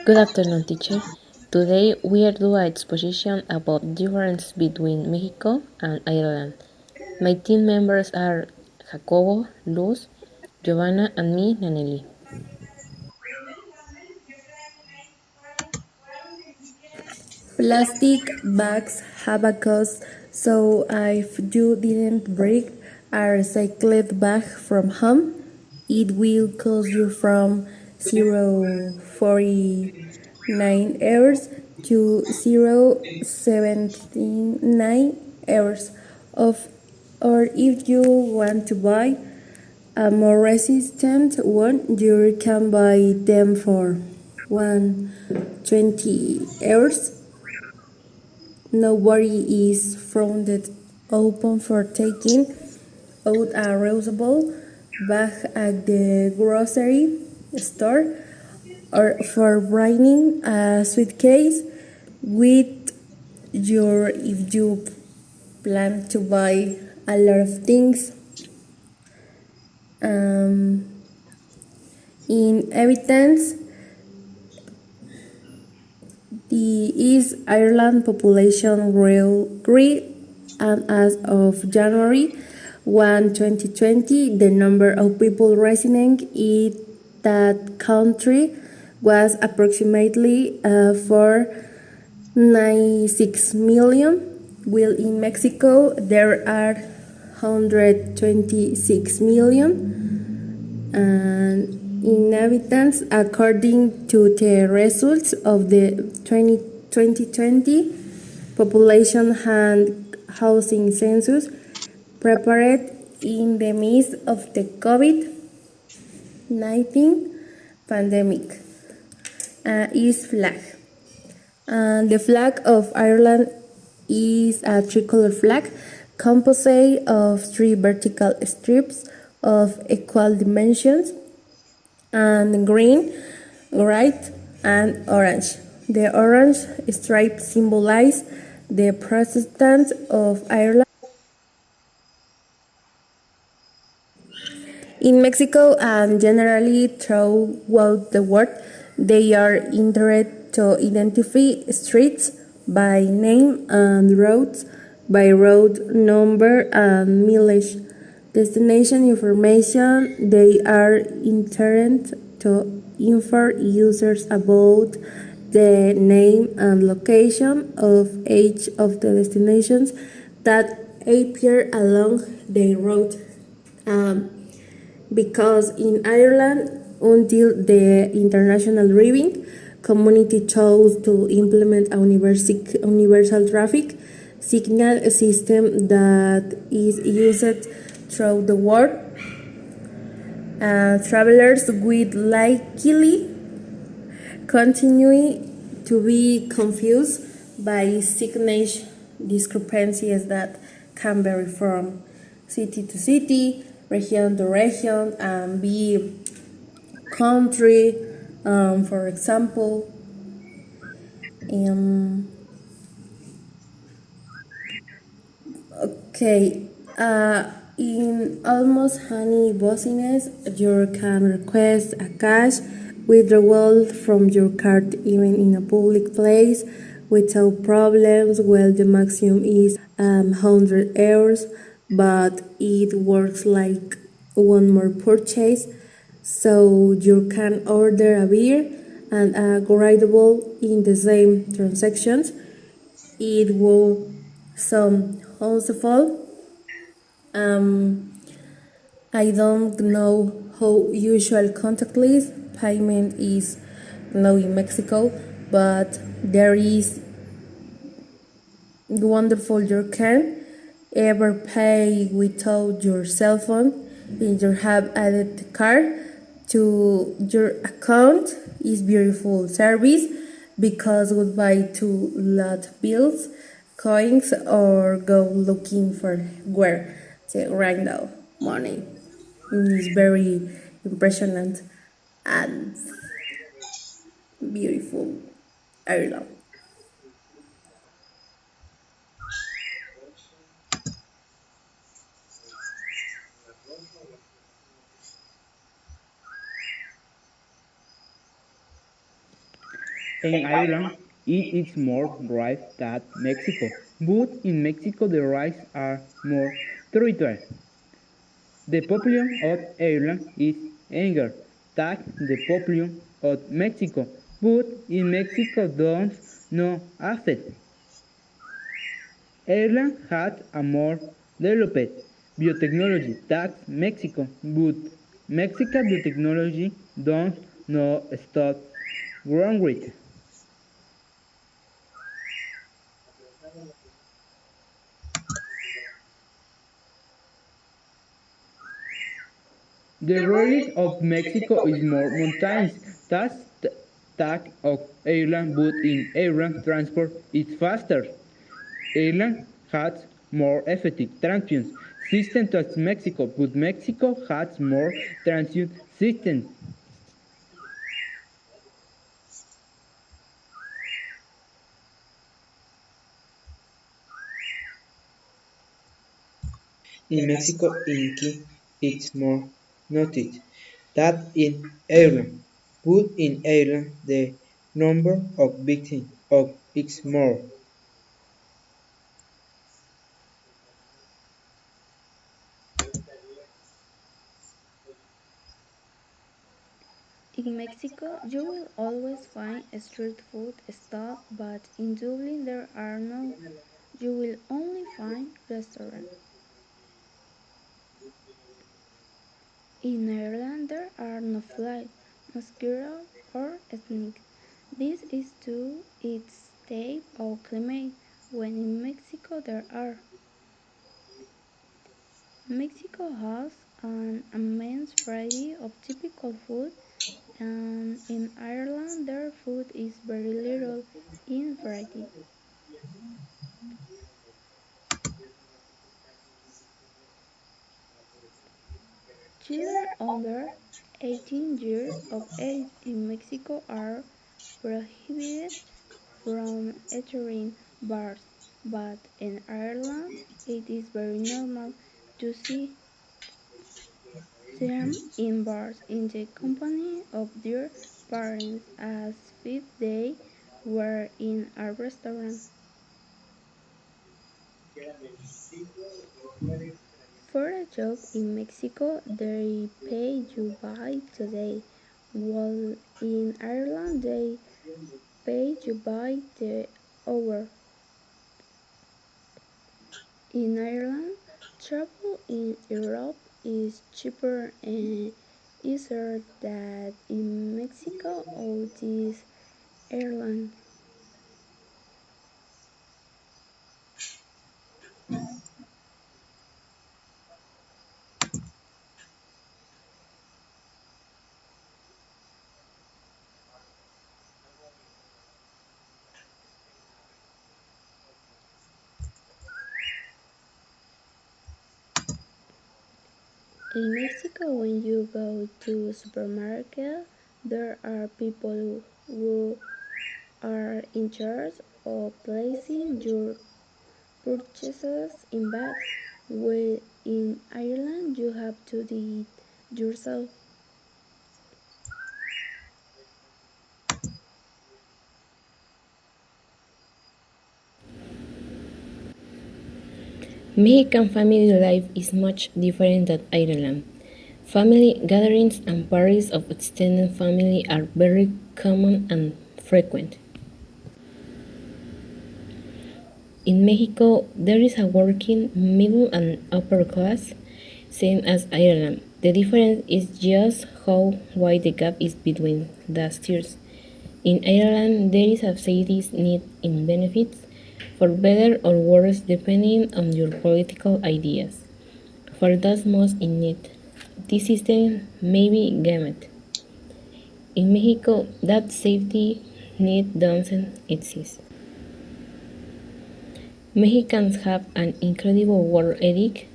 Good afternoon, teacher. Today we are doing an exposition about difference between Mexico and Ireland. My team members are Jacobo, Luz, Giovanna, and me, Naneli. Plastic bags have a cost, so if you didn't bring a recycled bag from home, it will cost you from 0.49 euros to 0.79 euros of, or if you want to buy a more resistant one, you can buy them for 120 euros. Nobody is frowned open for taking out a reusable bag at the grocery store or for bringing a suitcase with your if you plan to buy a lot of things. In evidence, the East Ireland population grew, and as of January 1, 2020, the number of people residing in that country was approximately 496 million, while in Mexico there are 126 million. And inhabitants according to the results of the 2020 population and housing census prepared in the midst of the COVID-19 pandemic is flag. The flag of Ireland is a tricolor flag composite of three vertical strips of equal dimensions and green, white, and orange. The orange stripe symbolizes the Protestants of Ireland. In Mexico and generally throughout the world, they are intended to identify streets by name and roads by road number and mileage. Destination information, they are intended to inform users about the name and location of each of the destinations that appear along the road. Because in Ireland, until the international ribbing, community chose to implement a universal traffic signal system that is used throughout the world. Travelers will likely continue to be confused by signage discrepancies that can vary from city to city, region to region, and be country, for example. Um, okay, in almost any business, you can request a cash withdrawal from your card even in a public place without problems. Well, the maximum is 100 euros, but it works like one more purchase, so you can order a beer and a gradable in the same transactions. It will some useful. I don't know how usual contactless payment is now in Mexico, but there is wonderful you can ever pay without your cell phone and you have added the card to your account is beautiful service because goodbye to lot bills, coins, or go looking for where the right now money is very impressionant and beautiful Ireland. In Ireland, it is more rice than Mexico, but in Mexico the rice are more territorial. The population of Ireland is younger than the population of Mexico, but in Mexico don't know affect. Ireland had a more developed biotechnology than Mexico, but Mexican biotechnology don't know stop growing with. The relic of Mexico is more mountains than that of Ireland, but in Ireland transport is faster. Ireland has more effective transport system than Mexico, but Mexico has more transport system. In Mexico, Inky is more noted than in Ireland, but in Ireland the number of victims of is more. In Mexico, you will always find a street food stall, but in Dublin there are no. You will only find restaurants. In Ireland there are no flies, mosquitoes, or snakes. This is to its state or climate, when in Mexico there are. Mexico has an immense variety of typical food, and in Ireland their food is very little in variety. Children under 18 years of age in Mexico are prohibited from entering bars, but in Ireland it is very normal to see them in bars in the company of their parents as if they were in a restaurant. For a job in Mexico, they pay you by today, while in Ireland they pay you by the hour. In Ireland, travel in Europe is cheaper and easier than in Mexico or this airline. In Mexico, when you go to a supermarket, there are people who are in charge of placing your purchases in bags. Where in Ireland, you have to do it yourself. Mexican family life is much different than Ireland. Family gatherings and parties of extended family are very common and frequent. In Mexico, there is a working middle and upper class, same as Ireland. The difference is just how wide the gap is between the tiers. In Ireland, there is a society's need in benefits, for better or worse depending on your political ideas. For those most in need, this system may be gamut. In Mexico, that safety net doesn't exist. Mexicans have an incredible work ethic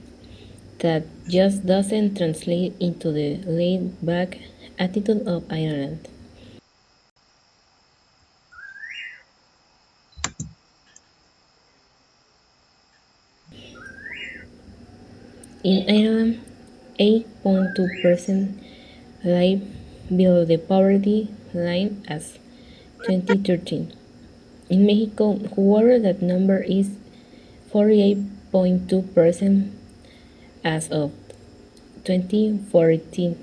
that just doesn't translate into the laid back attitude of Ireland. In Ireland, 8.2% live below the poverty line as 2013. In Mexico, however, that number is 48.2% as of 2014.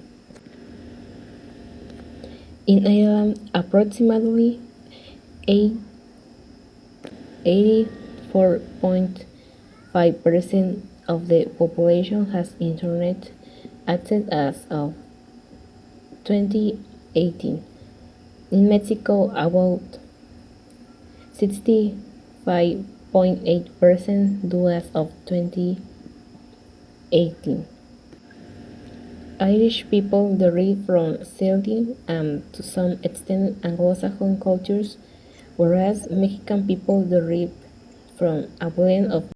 In Ireland, approximately 84.5% of the population has internet access as of 2018. In Mexico, about 65.8% do as of 2018. Irish people derive from Celtic and to some extent Anglo-Saxon cultures, whereas Mexican people derive from a blend of